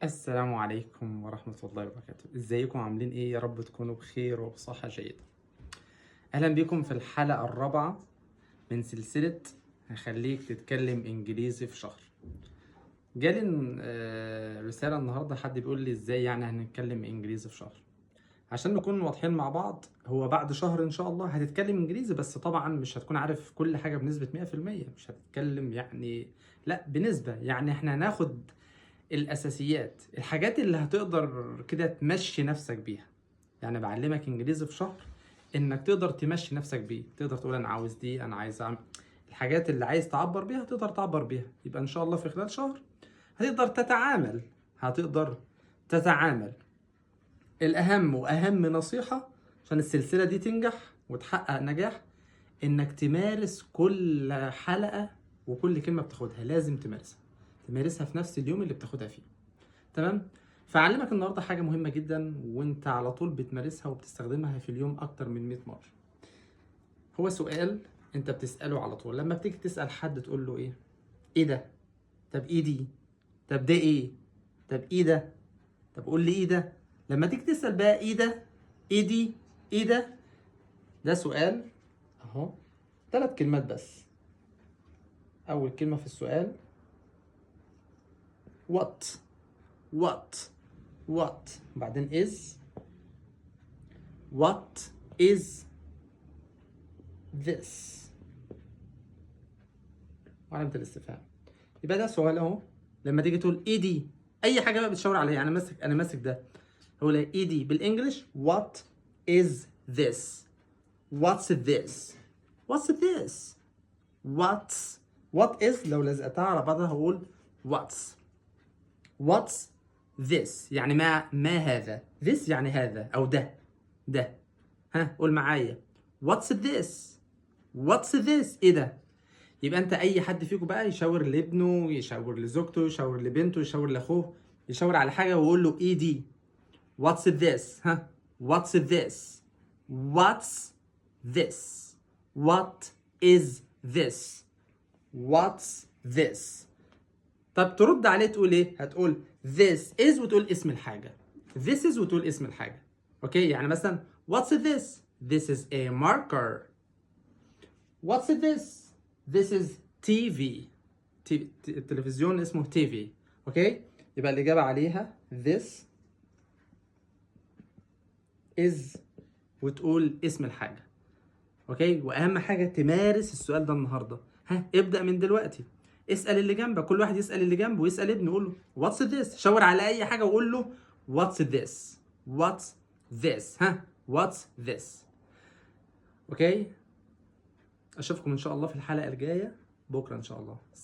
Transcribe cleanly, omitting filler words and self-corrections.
السلام عليكم ورحمة الله وبركاته. ازيكم عاملين ايه؟ يا رب تكونوا بخير وبصحة جيدة. اهلا بكم في الحلقة الرابعة من سلسلة هخليك تتكلم انجليزي في شهر. جالي رسالة النهاردة، حد بيقول لي ازاي يعني هنتكلم انجليزي في شهر. عشان نكون واضحين مع بعض، هو بعد شهر ان شاء الله هتتكلم انجليزي، بس طبعا مش هتكون عارف كل حاجة بنسبة 100%. مش هتتكلم يعني، لا، بنسبة. يعني احنا هناخد الاساسيات، الحاجات اللي هتقدر كده تمشي نفسك بيها. يعني بعلمك انجليزي في شهر انك تقدر تمشي نفسك بيه، تقدر تقول انا عاوز دي، انا عايز اعمل الحاجات اللي عايز تعبر بيها، تقدر تعبر بيها. يبقى ان شاء الله في خلال شهر هتقدر تتعامل. الاهم واهم نصيحة عشان السلسلة دي تنجح وتحقق نجاح، انك تمارس كل حلقة وكل كلمة بتاخدها. لازم تمارسها في نفس اليوم اللي بتاخدها فيه. تمام. فاعلمك النهارده حاجه مهمه جدا، وانت على طول بتمارسها وبتستخدمها في اليوم اكتر من 100 مره. هو سؤال انت بتساله على طول لما بتيجي تسال حد، تقول له ايه؟ ايه ده؟ طب ايه دي؟ طب ده ايه؟ طب ايه ده؟ طب قول لي ايه ده؟ لما تيجي تسال بقى ايه ده؟ ايه دي؟ ايه ده؟ ده سؤال اهو، 3 كلمات بس. اول كلمه في السؤال what. what بعدين is. what is this؟ وعلامة الاستفهام. يبقى ده سؤال اهو. لما تيجي تقول ايه دي، اي حاجه بقى بتشاور عليها. يعني انا ماسك ده، هقول ايه دي بالانجلش؟ what is this؟ what's this؟ what's this؟ what is لو لزقتها على بعضها هقول what's this؟ يعني ما هذا. this يعني هذا او ده. ها، قول معايا. what's this؟ ايه ده؟ يبقى انت اي حد فيكم بقى يشاور لابنه، يشاور لزوجته، يشاور لبنته، يشاور لاخوه، يشاور على حاجه ويقول له ايه دي؟ what's this؟ ها، what's this؟ what's this؟ what is this؟ what's this؟ طب ترد عليه تقول ايه؟ هتقول this is وتقول اسم الحاجه. this is وتقول اسم الحاجه. اوكي، يعني مثلا what's this؟ this is a marker. what's this؟ this is TV. التلفزيون اسمه TV. اوكي، يبقى الإجابة عليها this is وتقول اسم الحاجة. اوكي، واهم حاجة تمارس السؤال ده النهاردة. ها، ابدأ من دلوقتي. اسأل اللي جنبك، كل واحد يسأل اللي جنبه، ويسأل ابنه يقول له what's this؟ شاور على أي حاجة وقول له what's this؟ what's this؟ ها، what's this؟ اوكي، أشوفكم إن شاء الله في الحلقة الجاية بكرة إن شاء الله. السلام.